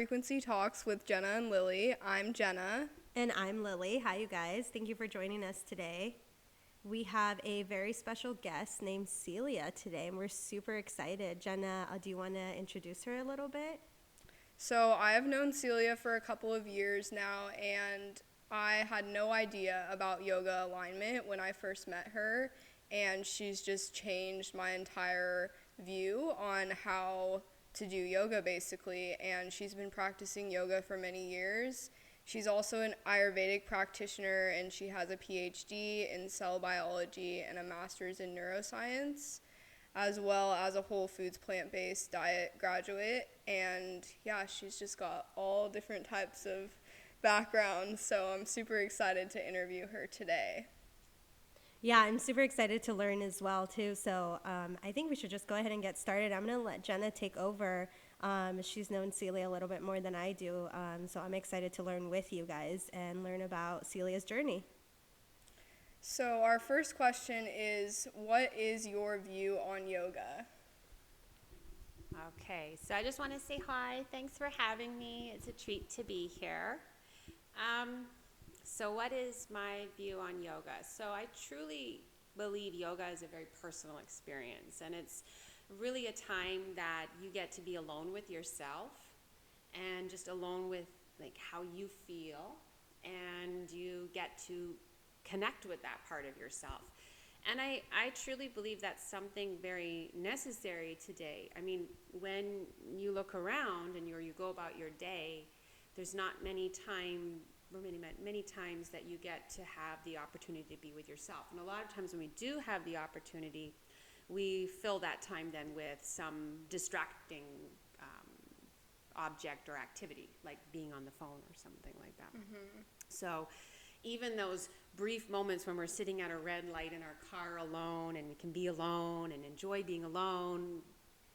Frequency Talks with Jenna and Lily. I'm Jenna. And I'm Lily. Hi, you guys. Thank you for joining us today. We have a very special guest named Celia today, and we're super excited. Jenna, do you want to introduce her a little bit? So, I have known Celia for a couple of years now, and I had no idea about yoga alignment when I first met her, and she's just changed my entire view on how to do yoga basically, and she's been practicing yoga for many years. She's also an Ayurvedic practitioner, and she has a PhD in cell biology and a master's in neuroscience, as well as a whole foods plant-based diet graduate. And yeah, she's just got all different types of backgrounds, so I'm super excited to interview her today. Yeah, I'm super excited to learn as well, too. So I think we should just go ahead and get started. I'm going to let Jenna take over. She's known Celia a little bit more than I do. So I'm excited to learn with you guys and learn about Celia's journey. So our first question is, what is your view on yoga? Okay, so I just want to say hi. Thanks for having me. It's a treat to be here. So, what is my view on yoga? So, I truly believe yoga is a very personal experience, and it's really a time that you get to be alone with yourself and just alone with like how you feel, and you get to connect with that part of yourself. And I truly believe that's something very necessary today. I mean, when you look around and you go about your day, there's not many times that you get to have the opportunity to be with yourself. And a lot of times when we do have the opportunity, we fill that time then with some distracting object or activity, like being on the phone or something like that. Mm-hmm. So even those brief moments when we're sitting at a red light in our car alone and we can be alone and enjoy being alone,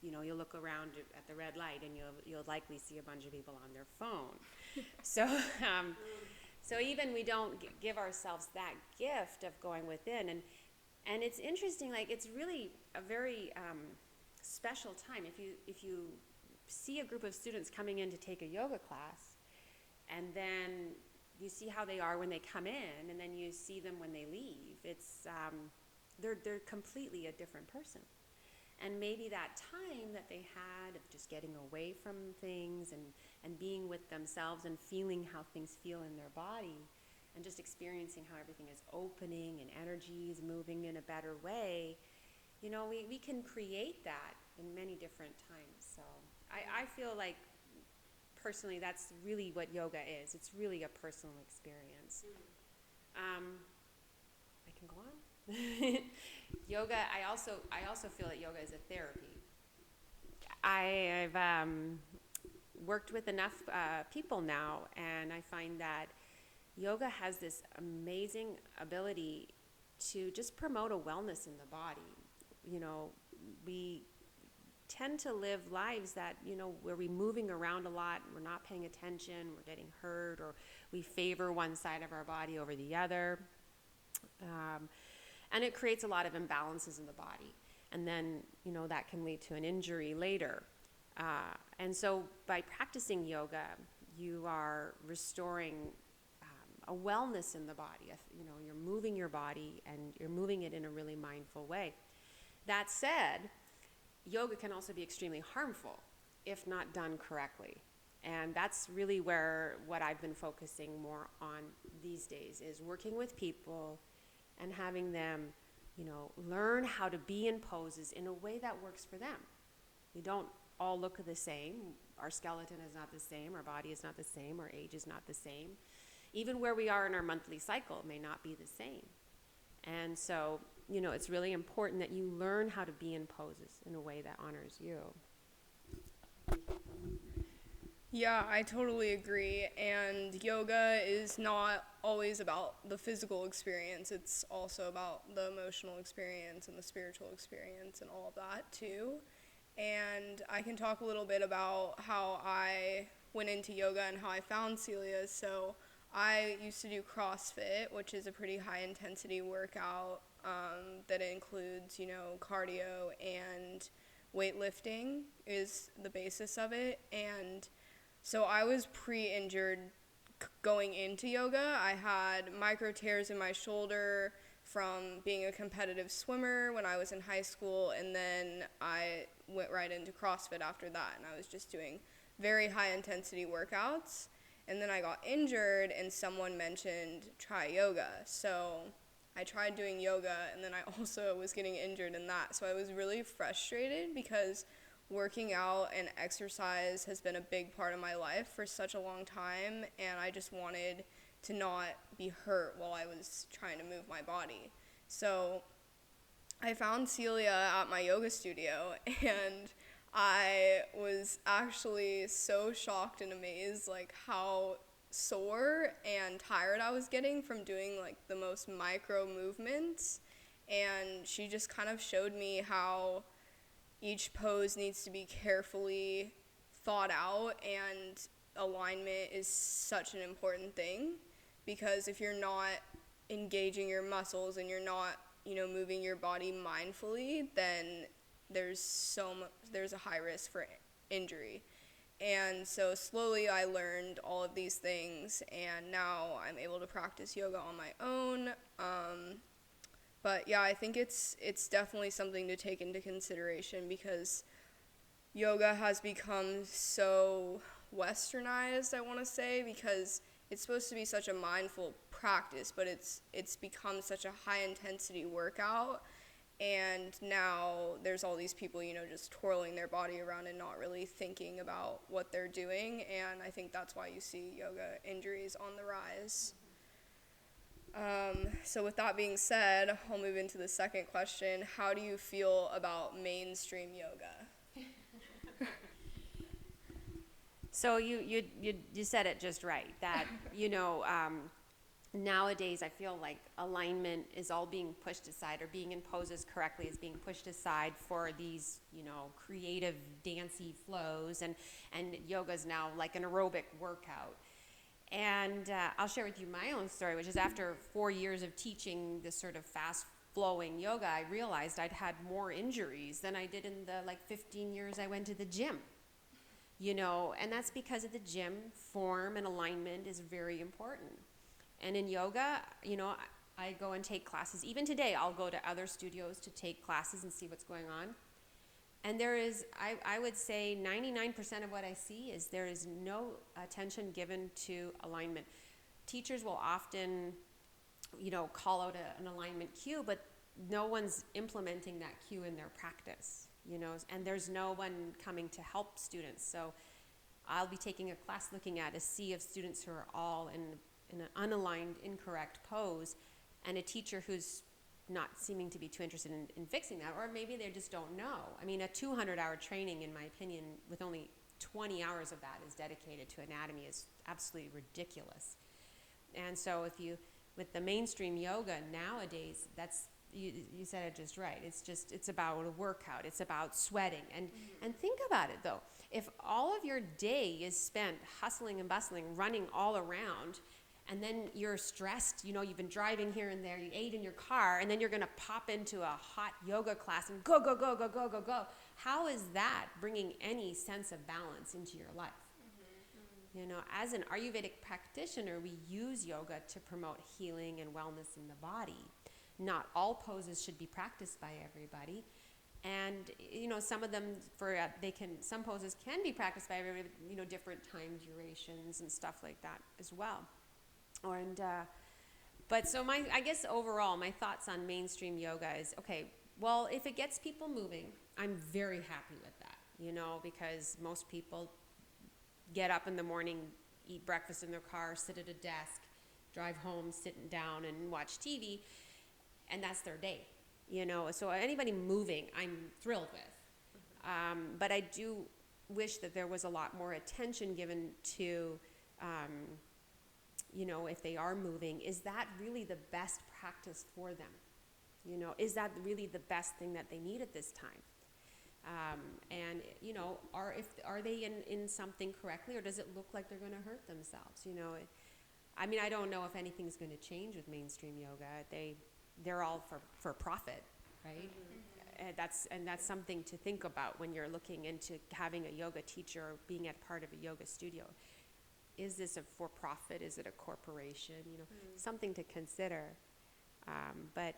you'll look around at the red light and you'll likely see a bunch of people on their phone. So even we don't give ourselves that gift of going within, and it's interesting. Like, it's really a very special time if you see a group of students coming in to take a yoga class, and then you see how they are when they come in, and then you see them when they leave. It's they're completely a different person. And maybe that time that they had of just getting away from things and being with themselves and feeling how things feel in their body and just experiencing how everything is opening and energy is moving in a better way, we can create that in many different times. So I feel like personally that's really what yoga is. It's really a personal experience. I can go on. Yoga, I also feel that yoga is a therapy. I've worked with enough people now, and I find that yoga has this amazing ability to just promote a wellness in the body. We tend to live lives that, where we're moving around a lot, we're not paying attention, we're getting hurt, or we favor one side of our body over the other. And it creates a lot of imbalances in the body. And then, that can lead to an injury later. And so by practicing yoga, you are restoring a wellness in the body. You're moving your body and you're moving it in a really mindful way. That said, yoga can also be extremely harmful if not done correctly. And that's really what I've been focusing more on these days, is working with people and having them, learn how to be in poses in a way that works for them. We don't all look the same. Our skeleton is not the same. Our body is not the same. Our age is not the same. Even where we are in our monthly cycle may not be the same. And so, it's really important that you learn how to be in poses in a way that honors you. Yeah, I totally agree. And yoga is not always about the physical experience. It's also about the emotional experience and the spiritual experience and all of that too. And I can talk a little bit about how I went into yoga and how I found Celia. So I used to do CrossFit, which is a pretty high intensity workout that includes, cardio and weightlifting is the basis of it. And So I was pre-injured going into yoga. I had micro tears in my shoulder from being a competitive swimmer when I was in high school, and then I went right into CrossFit after that, and I was just doing very high intensity workouts. And then I got injured, and someone mentioned try yoga. So I tried doing yoga, and then I also was getting injured in that. So I was really frustrated because working out and exercise has been a big part of my life for such a long time, and I just wanted to not be hurt while I was trying to move my body. So I found Celia at my yoga studio, and I was actually so shocked and amazed like how sore and tired I was getting from doing like the most micro movements. And she just kind of showed me how each pose needs to be carefully thought out, and alignment is such an important thing, because if you're not engaging your muscles and you're not, moving your body mindfully, then there's a high risk for injury. And so slowly I learned all of these things, and now I'm able to practice yoga on my own. But yeah, I think it's definitely something to take into consideration, because yoga has become so westernized, I want to say, because it's supposed to be such a mindful practice, but it's become such a high intensity workout. And now there's all these people, just twirling their body around and not really thinking about what they're doing. And I think that's why you see yoga injuries on the rise. So with that being said, I'll move into the second question. How do you feel about mainstream yoga? So you said it just right, that, nowadays I feel like alignment is all being pushed aside, or being in poses correctly is being pushed aside for these, creative dancey flows, and yoga's now like an aerobic workout. And I'll share with you my own story, which is after 4 years of teaching this sort of fast flowing yoga, I realized I'd had more injuries than I did in the 15 years I went to the gym. And that's because of the gym. Form and alignment is very important. And in yoga, I go and take classes. Even today, I'll go to other studios to take classes and see what's going on. And there is, I would say 99% of what I see is there is no attention given to alignment. Teachers will often, call out an alignment cue, but no one's implementing that cue in their practice, and there's no one coming to help students. So I'll be taking a class looking at a sea of students who are all in an unaligned, incorrect pose, and a teacher who's not seeming to be too interested in fixing that, or maybe they just don't know. I mean, a 200-hour training, in my opinion, with only 20 hours of that is dedicated to anatomy is absolutely ridiculous. And so with the mainstream yoga nowadays, that's, you said it just right. It's about a workout. It's about sweating. And think about it though. If all of your day is spent hustling and bustling, running all around, and then you're stressed, you've been driving here and there, you ate in your car, and then you're gonna pop into a hot yoga class and go, go, go, go, go, go, go. How is that bringing any sense of balance into your life? As an Ayurvedic practitioner, we use yoga to promote healing and wellness in the body. Not all poses should be practiced by everybody. And, some of them, some poses can be practiced by everybody, different time durations and stuff like that as well. But so I guess overall, my thoughts on mainstream yoga is, okay, well, if it gets people moving, I'm very happy with that, because most people get up in the morning, eat breakfast in their car, sit at a desk, drive home, sitting down and watch TV, and that's their day, So anybody moving, I'm thrilled with. But I do wish that there was a lot more attention given to, if they are moving, is that really the best practice for them? Is that really the best thing that they need at this time? And are they in something correctly, or does it look like they're going to hurt themselves? I don't know if anything's going to change with mainstream yoga. They're all for profit, right? that's something to think about when you're looking into having a yoga teacher or being a part of a yoga studio. Is this a for-profit? Is it a corporation? Something to consider. But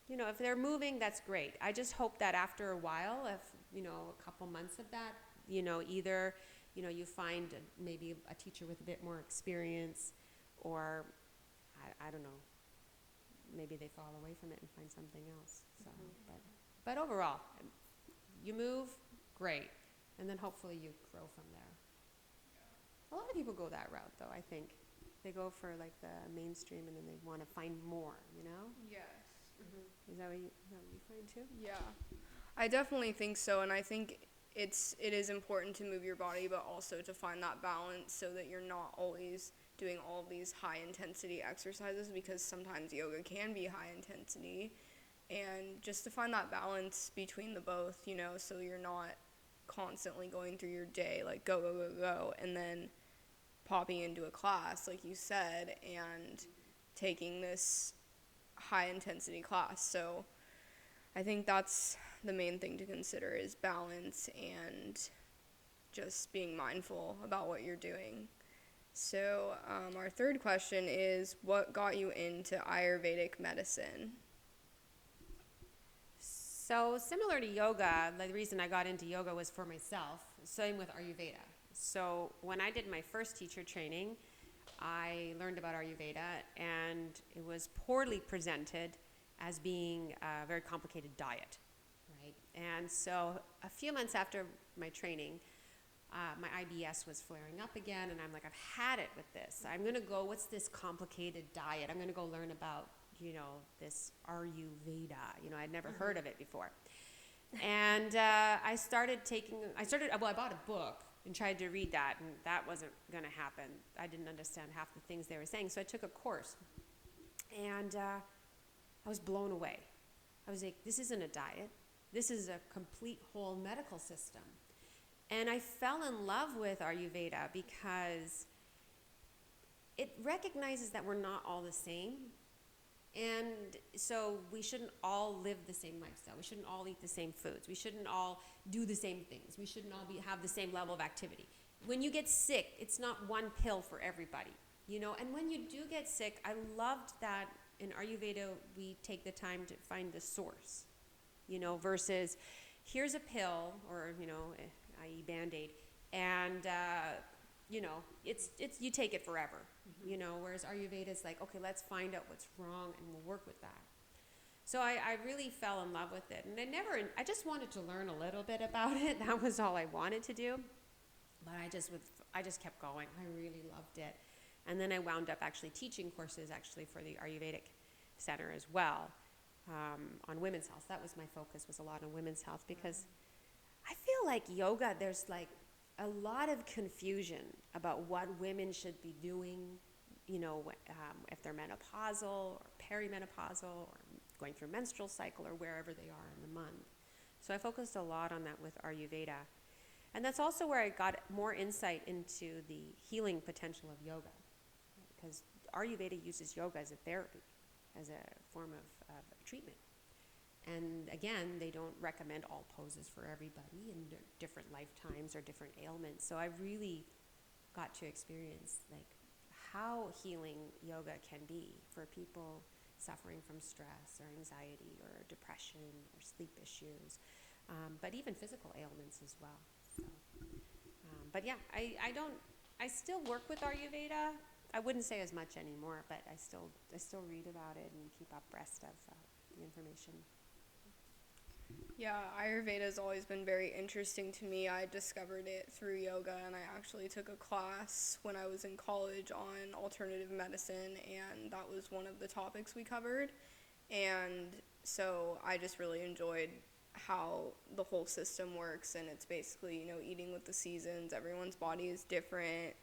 if they're moving, that's great. I just hope that after a while, if a couple months of that, either you find maybe a teacher with a bit more experience, or I don't know, maybe they fall away from it and find something else. So, but overall, you move, great, and then hopefully you grow from there. A lot of people go that route, though. I think they go for like the mainstream, and then they want to find more. Yes. Is that what you find too? Yeah, I definitely think so, and I think it is important to move your body, but also to find that balance so that you're not always doing all these high intensity exercises, because sometimes yoga can be high intensity, and just to find that balance between the both, so you're not constantly going through your day like go go go go, and then popping into a class like you said and taking this high intensity class. So I think that's the main thing to consider, is balance and just being mindful about what you're doing. So our third question is, what got you into Ayurvedic medicine? So similar to yoga, the reason I got into yoga was for myself. Same with Ayurveda. So when I did my first teacher training, I learned about Ayurveda, and it was poorly presented as being a very complicated diet, right? And so a few months after my training, my IBS was flaring up again, and I'm like, I've had it with this. I'm going to go, what's this complicated diet? I'm going to go learn about, this Ayurveda. I'd never heard of it before. And I bought a book and tried to read that, and that wasn't going to happen. I didn't understand half the things they were saying, so I took a course, and I was blown away. I was like, this isn't a diet. This is a complete whole medical system. And I fell in love with Ayurveda because it recognizes that we're not all the same. And so we shouldn't all live the same lifestyle. We shouldn't all eat the same foods. We shouldn't all do the same things. We shouldn't all have the same level of activity. When you get sick, it's not one pill for everybody, And when you do get sick, I loved that in Ayurveda we take the time to find the source, versus here's a pill or, i.e. Band-Aid, and it's you take it forever, whereas Ayurveda is like, okay, let's find out what's wrong and we'll work with that. So I really fell in love with it, and I just wanted to learn a little bit about it. That was all I wanted to do, but I just kept going. I really loved it. And then I wound up actually teaching courses for the Ayurvedic Center as well, on women's health. That was my focus, was a lot on women's health, because I feel like yoga, there's like a lot of confusion about what women should be doing, if they're menopausal or perimenopausal or going through menstrual cycle or wherever they are in the month. So I focused a lot on that with Ayurveda. And that's also where I got more insight into the healing potential of yoga, because Ayurveda uses yoga as a therapy, as a form of treatment. And again, they don't recommend all poses for everybody in different lifetimes or different ailments. So I really got to experience how healing yoga can be for people suffering from stress or anxiety or depression or sleep issues, but even physical ailments as well. So, but yeah, I still work with Ayurveda. I wouldn't say as much anymore, but I still read about it and keep abreast of the information. Yeah, Ayurveda has always been very interesting to me. I discovered it through yoga, and I actually took a class when I was in college on alternative medicine, and that was one of the topics we covered. And so I just really enjoyed how the whole system works, and it's basically, eating with the seasons. Everyone's body is different.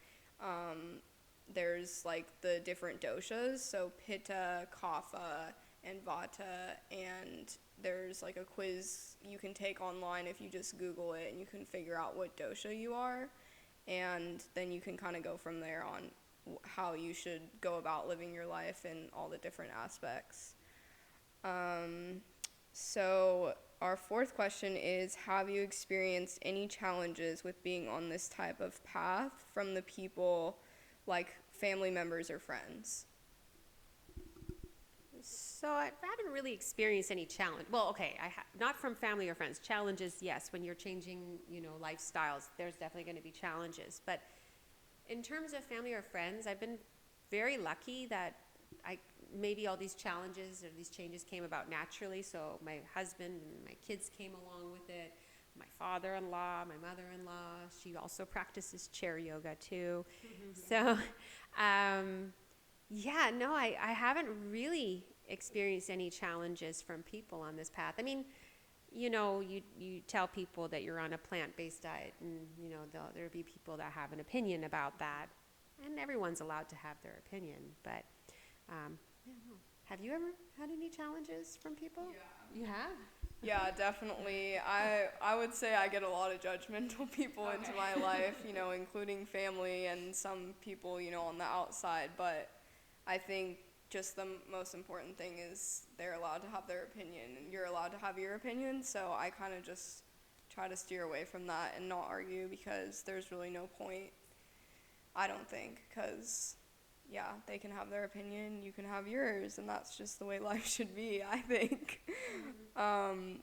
There's the different doshas, so Pitta, Kapha, and Vata, and there's a quiz you can take online if you just Google it, and you can figure out what dosha you are, and then you can kind of go from there on how you should go about living your life in all the different aspects. So our fourth question is, have you experienced any challenges with being on this type of path from the people, like family members or friends? So I haven't really experienced any challenge. Well, okay, not from family or friends. Challenges, yes. When you're changing, lifestyles, there's definitely going to be challenges. But in terms of family or friends, I've been very lucky that maybe all these challenges or these changes came about naturally. So my husband and my kids came along with it. My father-in-law, my mother-in-law, she also practices chair yoga too. So, yeah, no, I haven't really experienced any challenges from people on this path. I mean, you tell people that you're on a plant-based diet, and there'll be people that have an opinion about that, and everyone's allowed to have their opinion. But yeah, no. Have you ever had any challenges from people? Yeah. You have? Yeah, definitely. I would say I get a lot of judgmental people into my life, including family and some people, on the outside. But I think just the most important thing is they're allowed to have their opinion and you're allowed to have your opinion. So I kind of just try to steer away from that and not argue, because there's really no point, I don't think, because yeah, they can have their opinion, you can have yours, and that's just the way life should be, I think. And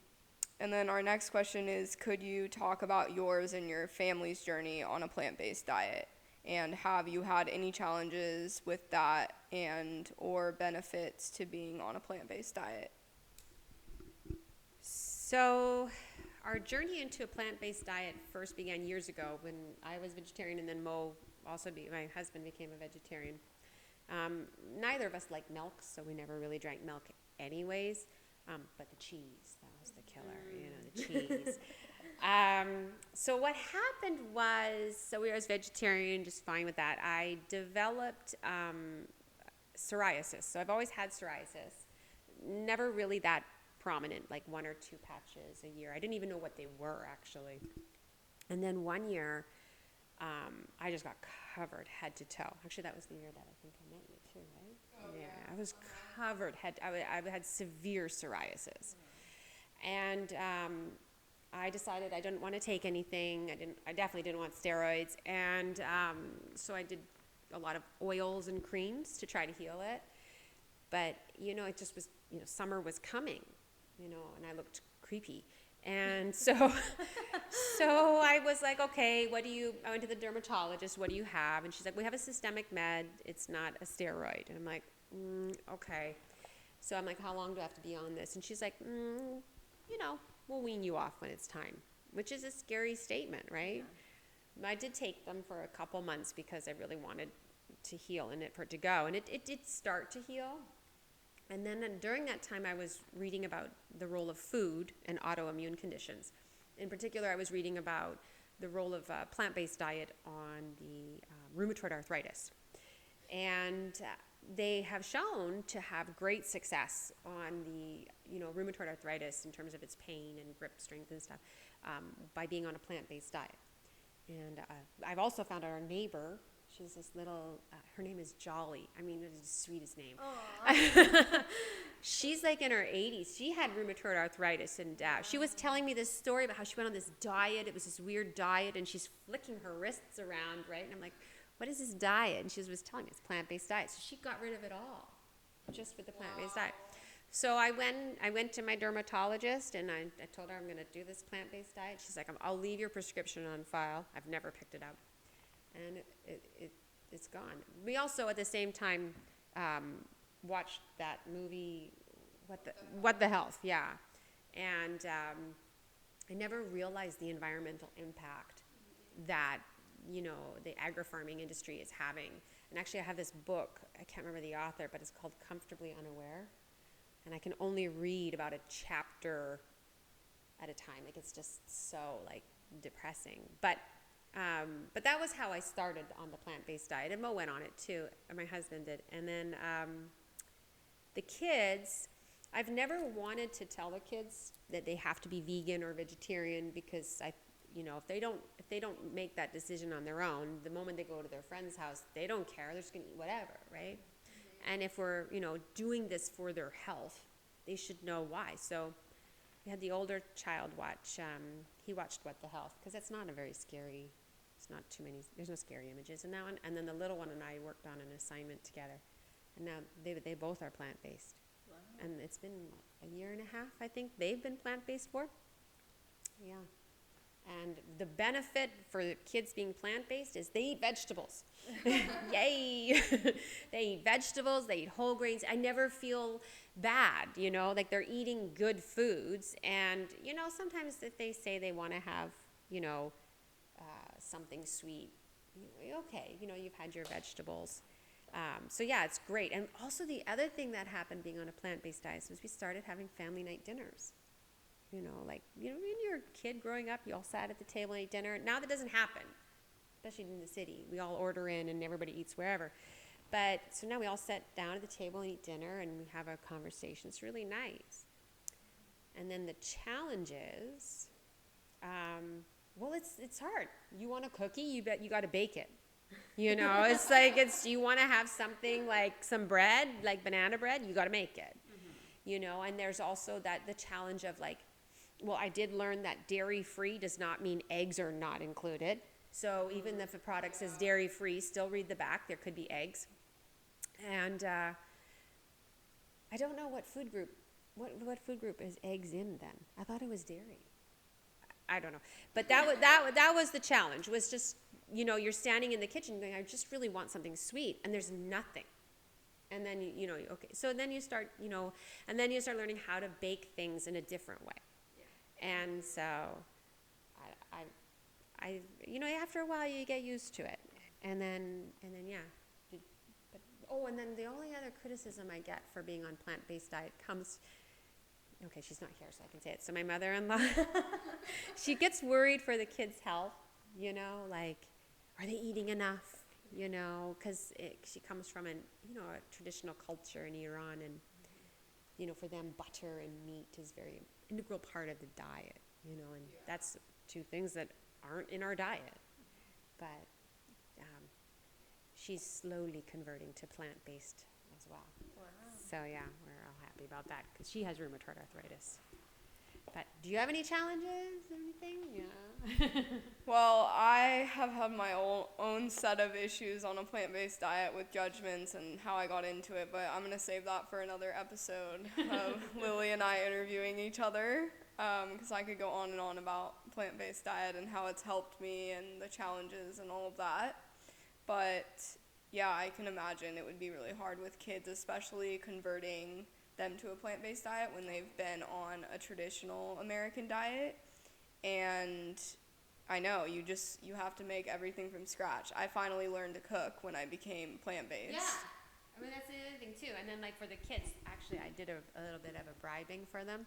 then our next question is, could you talk about yours and your family's journey on a plant-based diet? And have you had any challenges with that and or benefits to being on a plant-based diet? So our journey into a plant-based diet first began years ago when I was vegetarian, and then my husband became a vegetarian. Neither of us liked milk, so we never really drank milk anyways. But the cheese, that was the killer, the cheese. So what happened was, I was vegetarian, just fine with that. I developed psoriasis. So I've always had psoriasis. Never really that prominent, like 1 or 2 patches a year. I didn't even know what they were, actually. And then one year, I just got covered head to toe. Actually, that was the year that I think I met you too, right? Oh, yeah, I was covered I had severe psoriasis. And I decided I didn't want to take anything. I definitely didn't want steroids. And so I did a lot of oils and creams to try to heal it. But, it just was, summer was coming, and I looked creepy. And so I was like, okay, I went to the dermatologist, what do you have? And she's like, we have a systemic med, it's not a steroid. And I'm like, okay. So I'm like, how long do I have to be on this? And she's like, we'll wean you off when it's time, which is a scary statement, right? Yeah. I did take them for a couple months because I really wanted to heal and for it to go. And it did start to heal. And then during that time, I was reading about the role of food and autoimmune conditions. In particular, I was reading about the role of a plant-based diet on the rheumatoid arthritis. And they have shown to have great success on the rheumatoid arthritis in terms of its pain and grip strength and stuff by being on a plant-based diet. And I've also found our neighbor. She's this little, her name is Jolly. I mean, it's the sweetest name. She's like in her 80s. She had rheumatoid arthritis, and she was telling me this story about how she went on this diet. It was this weird diet, and she's flicking her wrists around, right? And I'm like, what is this diet? And she was telling me it's plant-based diet. So she got rid of it all just with the plant-based diet. So I went to my dermatologist, and I told her I'm going to do this plant-based diet. She's like, I'll leave your prescription on file. I've never picked it up. And it's gone. We also, at the same time, watched that movie, What the Health, yeah. And I never realized the environmental impact that, the agri-farming industry is having. And actually, I have this book, I can't remember the author, but it's called Comfortably Unaware. And I can only read about a chapter at a time. Like, it's just so, depressing. But that was how I started on the plant-based diet. And Mo went on it too, and my husband did. And then the kids, I've never wanted to tell the kids that they have to be vegan or vegetarian, because if they don't make that decision on their own, the moment they go to their friend's house, they don't care. They're just gonna eat whatever, right? Mm-hmm. And if we're doing this for their health, they should know why. So we had the older child watch, he watched What the Health, because it's not a very scary, it's not too many, there's no scary images in that one. And then the little one and I worked on an assignment together. And now they both are plant-based. Wow. And it's been a year and a half, I think, they've been plant-based for. Yeah. And the benefit for the kids being plant-based is they eat vegetables. Yay! They eat vegetables, they eat whole grains. I never feel bad, you know, like they're eating good foods. And, you know, sometimes if they say they want to have, you know, something sweet, okay, you know, you've had your vegetables. So yeah, it's great. And also the other thing that happened being on a plant-based diet was we started having family night dinners. You know, like, you know, when you're a kid growing up, you all sat at the table and ate dinner. Now that doesn't happen, especially in the city. We all order in and everybody eats wherever. But so now we all sit down at the table and eat dinner and we have a conversation. It's really nice. And then the challenge is, well, it's hard. You want a cookie, you bet you got to bake it. You know, it's like you want to have something like some bread, like banana bread, you got to make it. Mm-hmm. You know, and there's also the challenge of like, well, I did learn that dairy-free does not mean eggs are not included. So even if a product says dairy-free, still read the back. There could be eggs. And I don't know what food group is eggs in then. I thought it was dairy. I don't know. But that was the challenge, was just, you know, you're standing in the kitchen going, I just really want something sweet, and there's nothing. And then, you know, okay. So then you start, you know, and then you start learning how to bake things in a different way. And so, I, you know, after a while you get used to it, and then, yeah. And then the only other criticism I get for being on plant-based diet comes. Okay, she's not here, so I can say it. So my mother-in-law, she gets worried for the kids' health. You know, like, are they eating enough? You know, because she comes from a traditional culture in Iran, and you know, for them, butter and meat is very integral part of the diet, you know, and that's two things that aren't in our diet. But she's slowly converting to plant-based as well. Wow. So yeah, we're all happy about that because she has rheumatoid arthritis. But do you have any challenges or anything? Yeah. Well, I have had my own set of issues on a plant-based diet with judgments and how I got into it, but I'm going to save that for another episode of Lily and I interviewing each other, because I could go on and on about plant-based diet and how it's helped me and the challenges and all of that. But yeah, I can imagine it would be really hard with kids, especially converting them to a plant-based diet when they've been on a traditional American diet. And I know, you have to make everything from scratch. I finally learned to cook when I became plant-based. Yeah, I mean, that's the other thing too. And then like for the kids, actually I did a little bit of a bribing for them.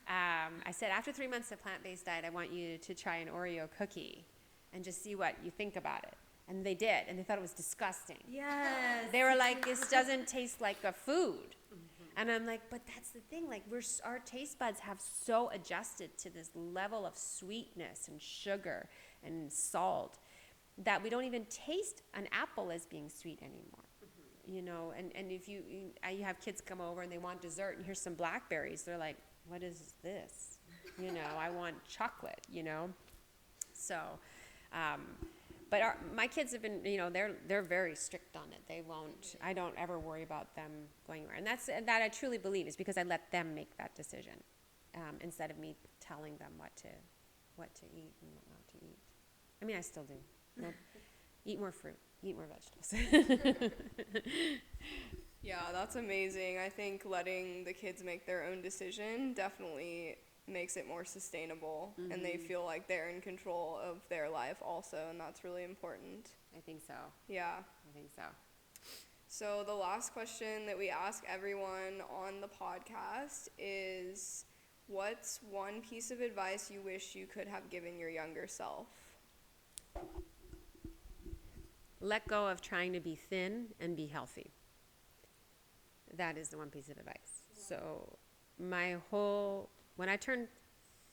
I said, after 3 months of plant-based diet, I want you to try an Oreo cookie and just see what you think about it. And they did, and they thought it was disgusting. Yes. They were like, this doesn't taste like a food. And I'm like, but that's the thing, like our taste buds have so adjusted to this level of sweetness and sugar and salt that we don't even taste an apple as being sweet anymore. You know, and if you have kids come over and they want dessert and here's some blackberries, they're like, what is this? You know, I want chocolate, you know? So, but my kids have been, you know, they're very strict on it. They won't. I don't ever worry about them going anywhere, and that I truly believe is because I let them make that decision, instead of me telling them what to eat and what not to eat. I mean, I still do. No, eat more fruit. Eat more vegetables. Yeah, that's amazing. I think letting the kids make their own decision definitely makes it more sustainable, and they feel like they're in control of their life also, and that's really important. I think so. Yeah. I think so. So the last question that we ask everyone on the podcast is, what's one piece of advice you wish you could have given your younger self? Let go of trying to be thin and be healthy. That is the one piece of advice. So when I turned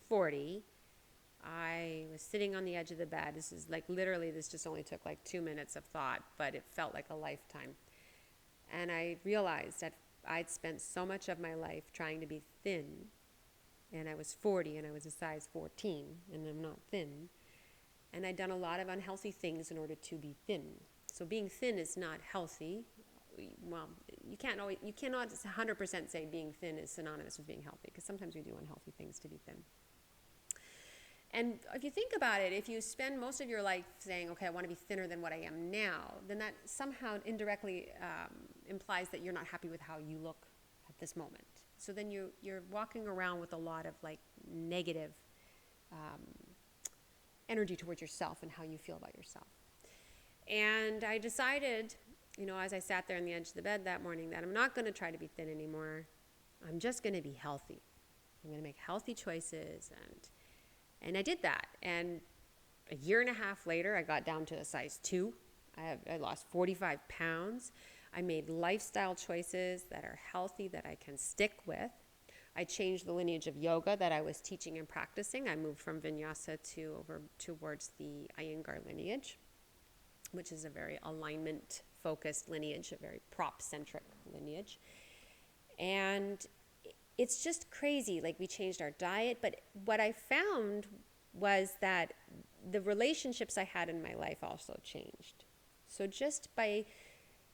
40, I was sitting on the edge of the bed. This just only took like 2 minutes of thought, but it felt like a lifetime. And I realized that I'd spent so much of my life trying to be thin and I was 40 and I was a size 14 and I'm not thin. And I'd done a lot of unhealthy things in order to be thin. So being thin is not healthy. Well, you cannot 100% say being thin is synonymous with being healthy, because sometimes we do unhealthy things to be thin. And if you think about it, if you spend most of your life saying, okay, I want to be thinner than what I am now, then that somehow indirectly implies that you're not happy with how you look at this moment. So then you're walking around with a lot of like negative energy towards yourself and how you feel about yourself. And I decided, as I sat there on the edge of the bed that morning, that I'm not going to try to be thin anymore. I'm just going to be healthy. I'm going to make healthy choices, and I did that. And a year and a half later, I got down to a size 2. I lost 45 pounds. I made lifestyle choices that are healthy, that I can stick with. I changed the lineage of yoga that I was teaching and practicing. I moved from Vinyasa over towards the Iyengar lineage, which is a very alignment-focused lineage, a very prop-centric lineage. And it's just crazy. Like, we changed our diet, but what I found was that the relationships I had in my life also changed. So just by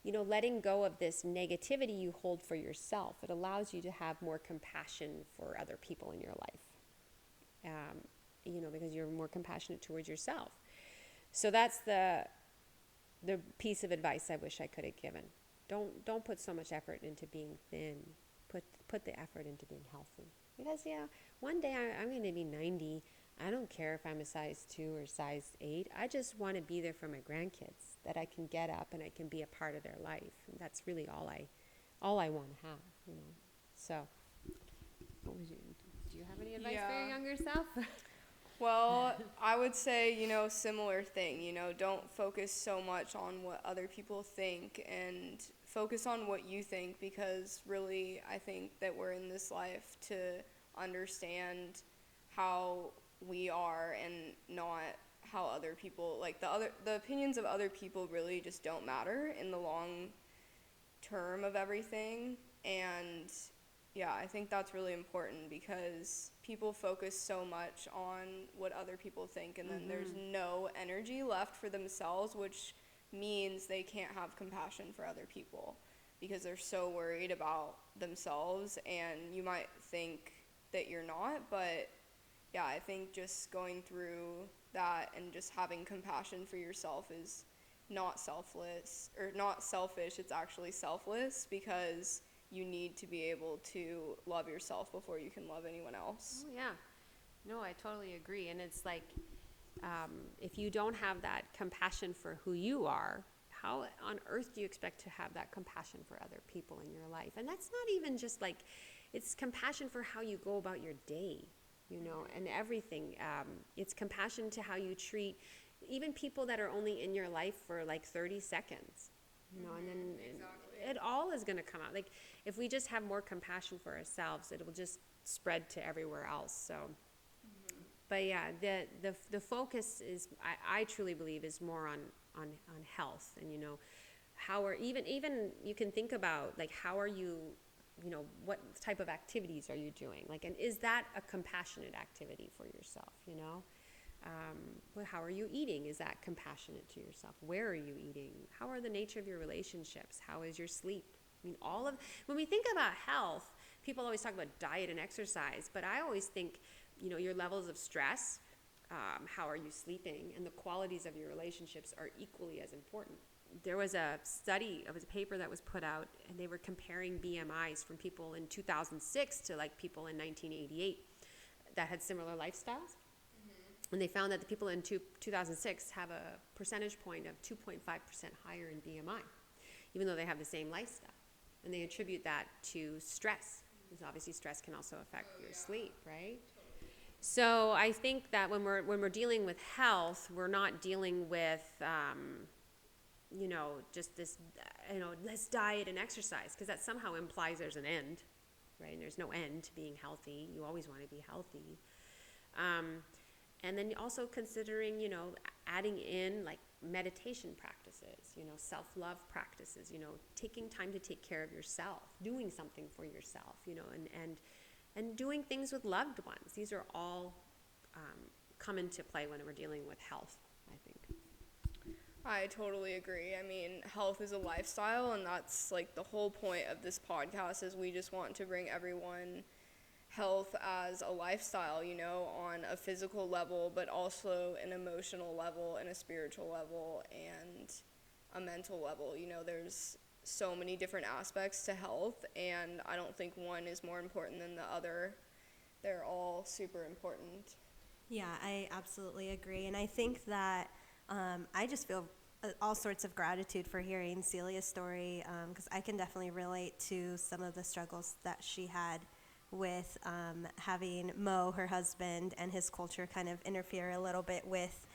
letting go of this negativity you hold for yourself, it allows you to have more compassion for other people in your life, because you're more compassionate towards yourself. So that's the piece of advice I wish I could have given. Don't put so much effort into being thin. Put the effort into being healthy. Because one day I'm going to be 90. I don't care if I'm a size 2 or size 8. I just want to be there for my grandkids, that I can get up and I can be a part of their life. And that's really all I want to have, So, do you have any advice for your younger self? Well, I would say, similar thing, don't focus so much on what other people think and focus on what you think, because really I think that we're in this life to understand how we are and not how other people, like the opinions of other people really just don't matter in the long term of everything. And yeah, I think that's really important, because people focus so much on what other people think, and then there's no energy left for themselves, which means they can't have compassion for other people because they're so worried about themselves. And you might think that you're not, but yeah, I think just going through that and just having compassion for yourself is not selfless or not selfish. It's actually selfless, because you need to be able to love yourself before you can love anyone else. Oh, yeah. No, I totally agree. And it's like, if you don't have that compassion for who you are, how on earth do you expect to have that compassion for other people in your life? And that's not even just like, it's compassion for how you go about your day, and everything. It's compassion to how you treat even people that are only in your life for like 30 seconds. And then it all is going to come out. Like, if we just have more compassion for ourselves, it will just spread to everywhere else. So, but yeah, the focus is, I truly believe, is more on health, and how are even you can think about, like, how are you, what type of activities are you doing? Like, and is that a compassionate activity for yourself? How are you eating? Is that compassionate to yourself? Where are you eating? How are the nature of your relationships? How is your sleep? When we think about health, people always talk about diet and exercise, but I always think, your levels of stress, how are you sleeping, and the qualities of your relationships are equally as important. There was a study, it was a paper that was put out, and they were comparing BMIs from people in 2006 to like people in 1988 that had similar lifestyles. And they found that the people in 2006 have a percentage point of 2.5% higher in BMI, even though they have the same lifestyle. And they attribute that to stress, because obviously stress can also affect your sleep, right? So I think that when we're dealing with health, we're not dealing with, just this, let's diet and exercise, because that somehow implies there's an end, right? And there's no end to being healthy. You always want to be healthy. And then also considering, adding in like meditation practices, self-love practices, taking time to take care of yourself, doing something for yourself, and and doing things with loved ones. These are all come into play when we're dealing with health, I think. I totally agree. I mean, health is a lifestyle, and that's like the whole point of this podcast is we just want to bring everyone health as a lifestyle, you know, on a physical level, but also an emotional level and a spiritual level and a mental level. You know, there's so many different aspects to health, and I don't think one is more important than the other. They're all super important. Yeah, I absolutely agree. And I think that I just feel all sorts of gratitude for hearing Celia's story because I can definitely relate to some of the struggles that she had with having Mo, her husband, and his culture kind of interfere a little bit with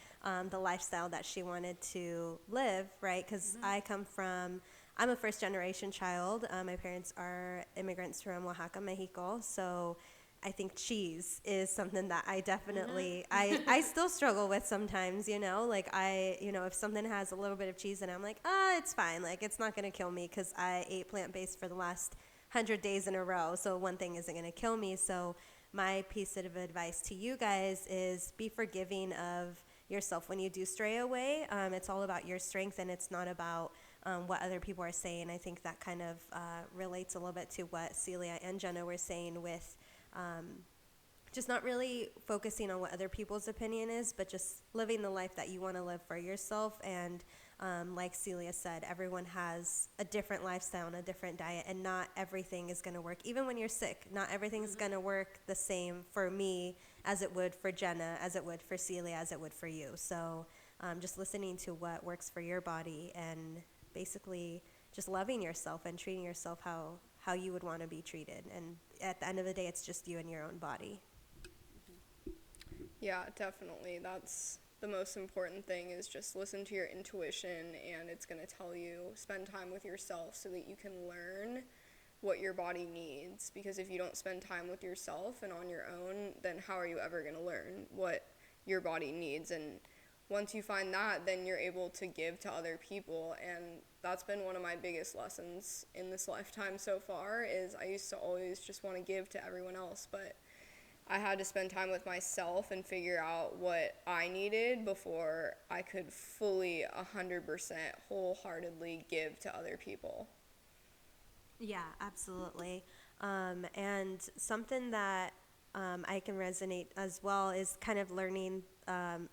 the lifestyle that she wanted to live, right? Because I'm a first generation child. My parents are immigrants from Oaxaca, Mexico. So I think cheese is something that I definitely, I still struggle with sometimes, you know, like if something has a little bit of cheese in it, I'm like, it's fine. Like, it's not going to kill me because I ate plant-based for the last 100 days in a row. So one thing isn't going to kill me. So my piece of advice to you guys is be forgiving of yourself when you do stray away. It's all about your strength and it's not about what other people are saying. I think that kind of relates a little bit to what Celia and Jenna were saying with just not really focusing on what other people's opinion is, but just living the life that you want to live for yourself. And like Celia said, everyone has a different lifestyle and a different diet, and not everything is going to work. Even when you're sick, not everything is going to work the same for me as it would for Jenna, as it would for Celia, as it would for you. So just listening to what works for your body and basically just loving yourself and treating yourself how you would want to be treated. And at the end of the day, it's just you and your own body. Yeah, definitely. That's the most important thing is just listen to your intuition, and it's going to tell you, spend time with yourself so that you can learn what your body needs. Because if you don't spend time with yourself and on your own, then how are you ever going to learn what your body needs? And once you find that, then you're able to give to other people. And that's been one of my biggest lessons in this lifetime so far is I used to always just want to give to everyone else, but I had to spend time with myself and figure out what I needed before I could fully 100% wholeheartedly give to other people. Yeah, absolutely. And something that I can resonate as well is kind of learning,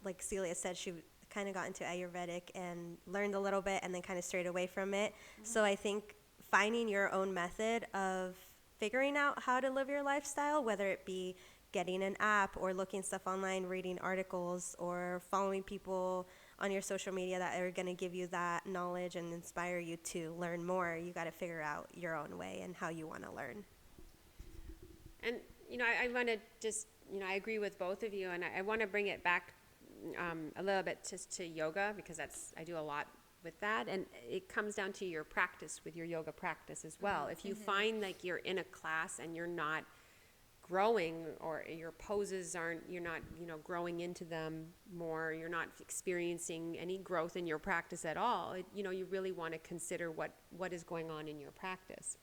like Celia said, she kind of got into Ayurvedic and learned a little bit and then kind of strayed away from it. Mm-hmm. So I think finding your own method of figuring out how to live your lifestyle, whether it be getting an app or looking stuff online, reading articles, or following people on your social media that are going to give you that knowledge and inspire you to learn more, you got to figure out your own way and how you want to learn. And, I want to just, I agree with both of you, and I want to bring it back a little bit just to yoga, because I do a lot with that, and it comes down to your practice with your yoga practice as well. Mm-hmm. If you find like you're in a class and you're not growing, or your poses you're not growing into them more, you're not experiencing any growth in your practice at all, you really want to consider what is going on in your practice,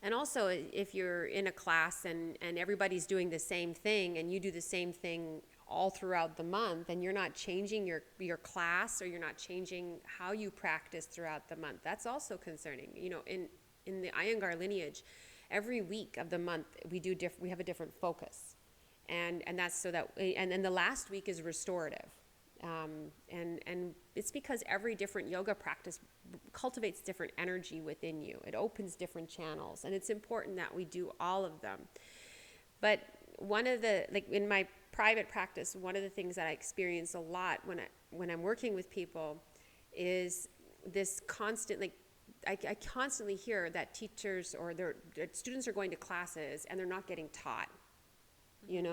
and also if you're in a class and everybody's doing the same thing and you do the same thing all throughout the month, and you're not changing your class, or you're not changing how you practice throughout the month, that's also concerning. In the Iyengar lineage, every week of the month we have a different focus, and that's so that, and then the last week is restorative, and it's because every different yoga practice cultivates different energy within you. It opens different channels, and it's important that we do all of them. But one of the, like in my private practice, one of the things that I experience a lot when I'm working with people is this constant, like, I constantly hear that teachers or their students are going to classes and they're not getting taught.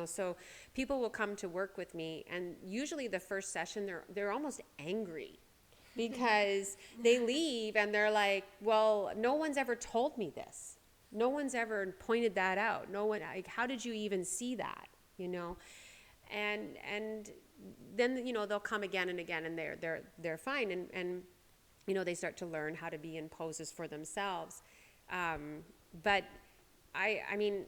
So people will come to work with me, and usually the first session they're almost angry because they leave and they're like, well, no one's ever told me this. No one's ever pointed that out. No one, like, how did you even see that? And then they'll come again and again, and they're fine, and they start to learn how to be in poses for themselves. But I mean,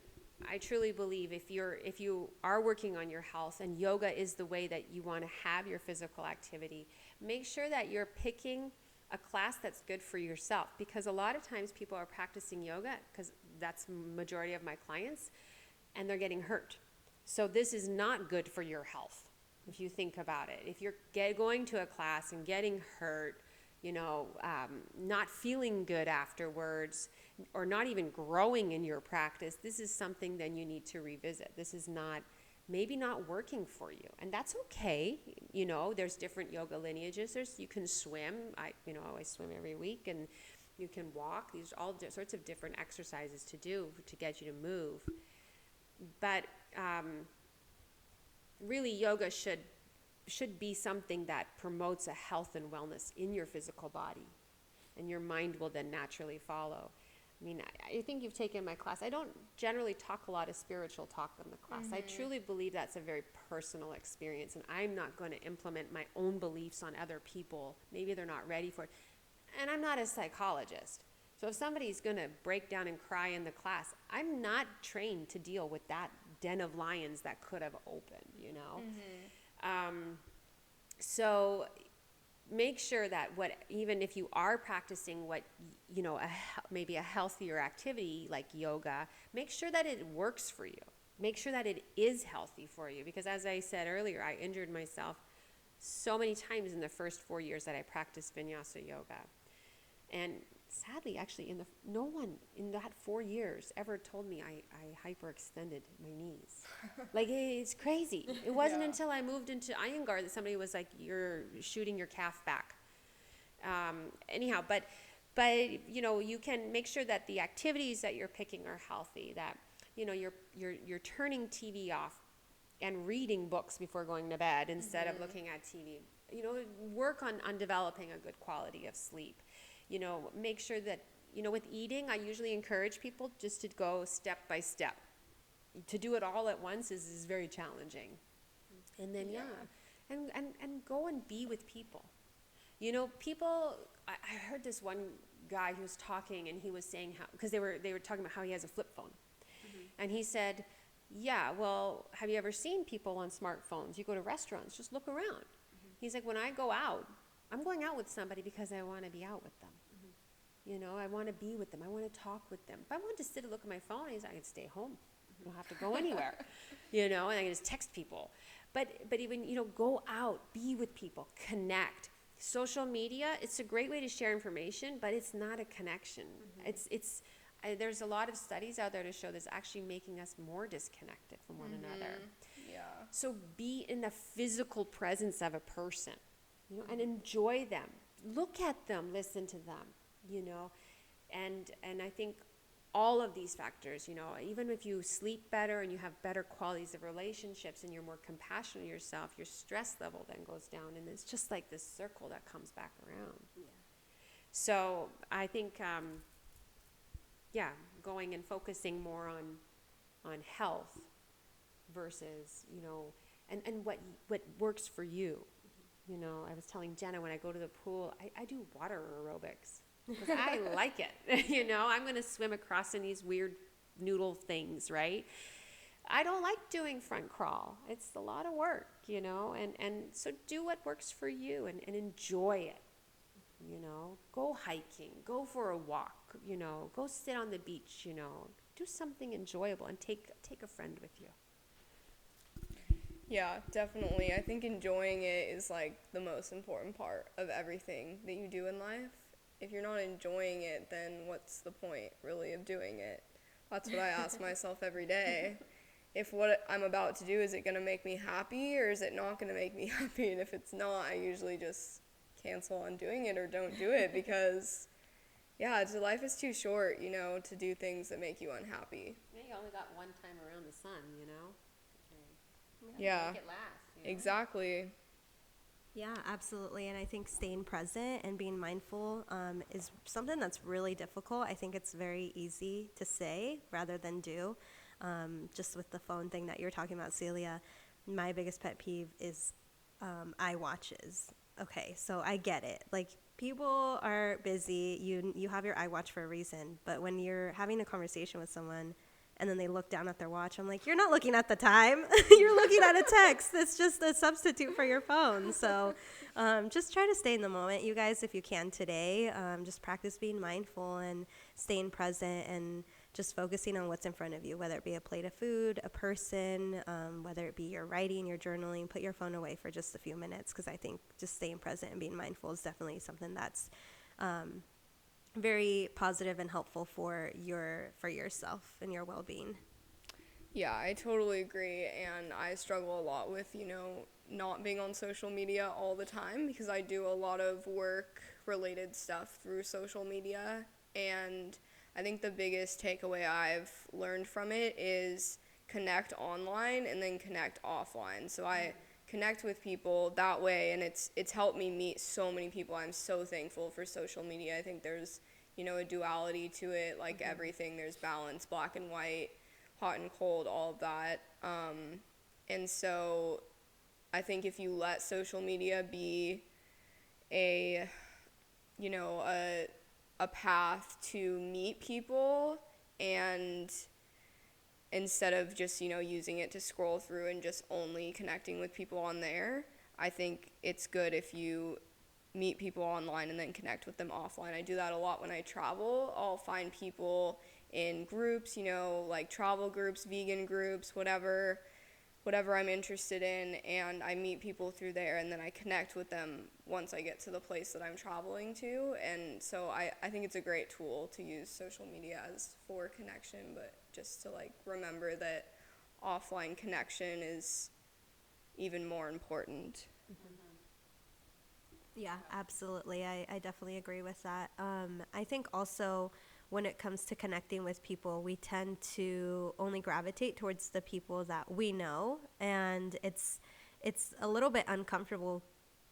I truly believe if you are working on your health and yoga is the way that you want to have your physical activity, make sure that you're picking a class that's good for yourself, because a lot of times people are practicing yoga, because that's majority of my clients, and they're getting hurt. So this is not good for your health if you think about it. If you're going to a class and getting hurt, not feeling good afterwards, or not even growing in your practice, this is something then you need to revisit. This is maybe not working for you, and that's okay. There's different yoga lineages. You can swim. I swim every week, and you can walk. These are all sorts of different exercises to do to get you to move. But really, yoga should be something that promotes a health and wellness in your physical body, and your mind will then naturally follow. I mean, I think you've taken my class. I don't generally talk a lot of spiritual talk in the class. I truly believe that's a very personal experience, and I'm not going to implement my own beliefs on other people. Maybe they're not ready for it. And I'm not a psychologist. So if somebody's going to break down and cry in the class, I'm not trained to deal with that den of lions that could have opened, So make sure that even if you are practicing maybe a healthier activity like yoga, make sure that it works for you. Make sure that it is healthy for you, because as I said earlier, I injured myself so many times in the first 4 years that I practiced vinyasa yoga. And sadly, actually, no one in that 4 years ever told me I hyperextended my knees. Like, it's crazy. It wasn't until I moved into Iyengar that somebody was like, "You're shooting your calf back." Anyhow, but you can make sure that the activities that you're picking are healthy. That you're turning TV off and reading books before going to bed instead of looking at TV. Work on developing a good quality of sleep. Make sure that, with eating, I usually encourage people just to go step by step. To do it all at once is very challenging. And then, and go and be with people. I heard this one guy who was talking, and he was saying how, because they were talking about how he has a flip phone. And he said, yeah, well, have you ever seen people on smartphones? You go to restaurants, just look around. He's like, when I go out, I'm going out with somebody because I want to be out with them. I want to be with them. I want to talk with them. If I want to sit and look at my phone, I can stay home. I don't have to go anywhere, and I can just text people. But even, go out, be with people, connect. Social media, it's a great way to share information, but it's not a connection. There's a lot of studies out there to show this actually making us more disconnected from one another. Yeah. So be in the physical presence of a person, and enjoy them. Look at them, listen to them, and I think all of these factors, even if you sleep better and you have better qualities of relationships and you're more compassionate to yourself, your stress level then goes down, and it's just like this circle that comes back around. Yeah. So I think, going and focusing more on health versus, and what works for you. I was telling Jenna, when I go to the pool, I do water aerobics because I like it. I'm going to swim across in these weird noodle things, right? I don't like doing front crawl. It's a lot of work, and so do what works for you and enjoy it. Go hiking, go for a walk, go sit on the beach, do something enjoyable, and take a friend with you. Yeah, definitely. I think enjoying it is like the most important part of everything that you do in life. If you're not enjoying it, then what's the point really of doing it? That's what I ask myself every day. If what I'm about to do, is it going to make me happy, or is it not going to make me happy? And if it's not, I usually just cancel on doing it or don't do it, because life is too short, to do things that make you unhappy. Yeah, you only got one time around the sun, Yeah, make it last, exactly. Yeah, absolutely. And I think staying present and being mindful is something that's really difficult. I think it's very easy to say rather than do. Just with the phone thing that you're talking about, Celia, my biggest pet peeve is iWatches. Okay, so I get it. Like, people are busy. You have your iWatch for a reason. But when you're having a conversation with someone, and then they look down at their watch. I'm like, you're not looking at the time. You're looking at a text. It's just a substitute for your phone. So just try to stay in the moment, you guys, if you can today. Just practice being mindful and staying present and just focusing on what's in front of you, whether it be a plate of food, a person, whether it be your writing, your journaling. Put your phone away for just a few minutes, because I think just staying present and being mindful is definitely something that's very positive and helpful for yourself and your well-being. Yeah, I totally agree, and I struggle a lot with, not being on social media all the time, because I do a lot of work-related stuff through social media, and I think the biggest takeaway I've learned from it is connect online and then connect offline. So I connect with people that way, and it's helped me meet so many people. I'm so thankful for social media. I think there's, a duality to it, like everything. There's balance, black and white, hot and cold, all of that. And so I think if you let social media be a path to meet people, and instead of just, using it to scroll through and just only connecting with people on there, I think it's good if you meet people online and then connect with them offline. I do that a lot when I travel. I'll find people in groups, like travel groups, vegan groups, whatever I'm interested in, and I meet people through there, and then I connect with them once I get to the place that I'm traveling to. And so I think it's a great tool to use social media as for connection, but just to remember that offline connection is even more important. Yeah, absolutely. I definitely agree with that. I think also when it comes to connecting with people, we tend to only gravitate towards the people that we know, and it's a little bit uncomfortable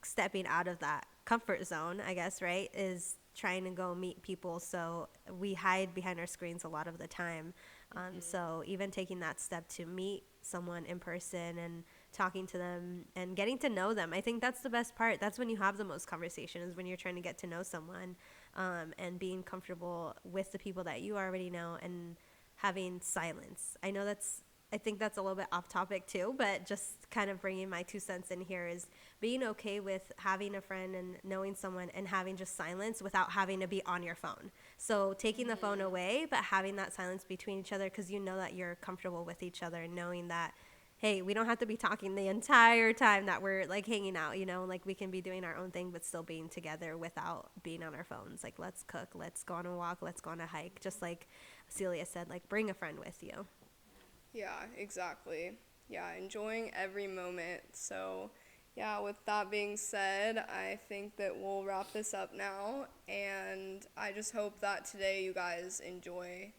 stepping out of that comfort zone, I guess, right? Is trying to go meet people, so we hide behind our screens a lot of the time. So even taking that step to meet someone in person and talking to them and getting to know them, I think that's the best part. That's when you have the most conversation, is when you're trying to get to know someone, and being comfortable with the people that you already know and having silence. I think that's a little bit off topic too, but just kind of bringing my 2 cents in here is being okay with having a friend and knowing someone and having just silence without having to be on your phone. So taking the phone away, but having that silence between each other, because you know that you're comfortable with each other, and knowing that, hey, we don't have to be talking the entire time that we're hanging out, we can be doing our own thing but still being together without being on our phones. Let's cook, let's go on a walk, let's go on a hike. Just like Celia said, bring a friend with you. Yeah, exactly. Yeah, enjoying every moment. So, yeah, with that being said, I think that we'll wrap this up now. And I just hope that today you guys enjoy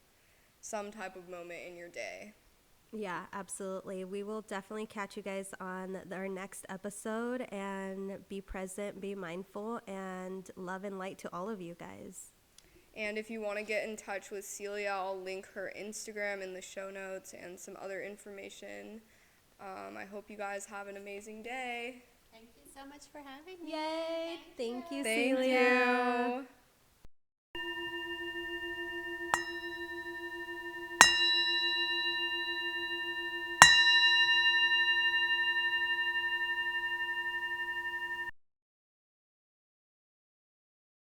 some type of moment in your day. Yeah, absolutely. We will definitely catch you guys on our next episode, and be present, be mindful, and love and light to all of you guys. And if you want to get in touch with Celia, I'll link her Instagram in the show notes and some other information. I hope you guys have an amazing day. Thank you so much for having me. Yay! Thank you, Thank Celia. you.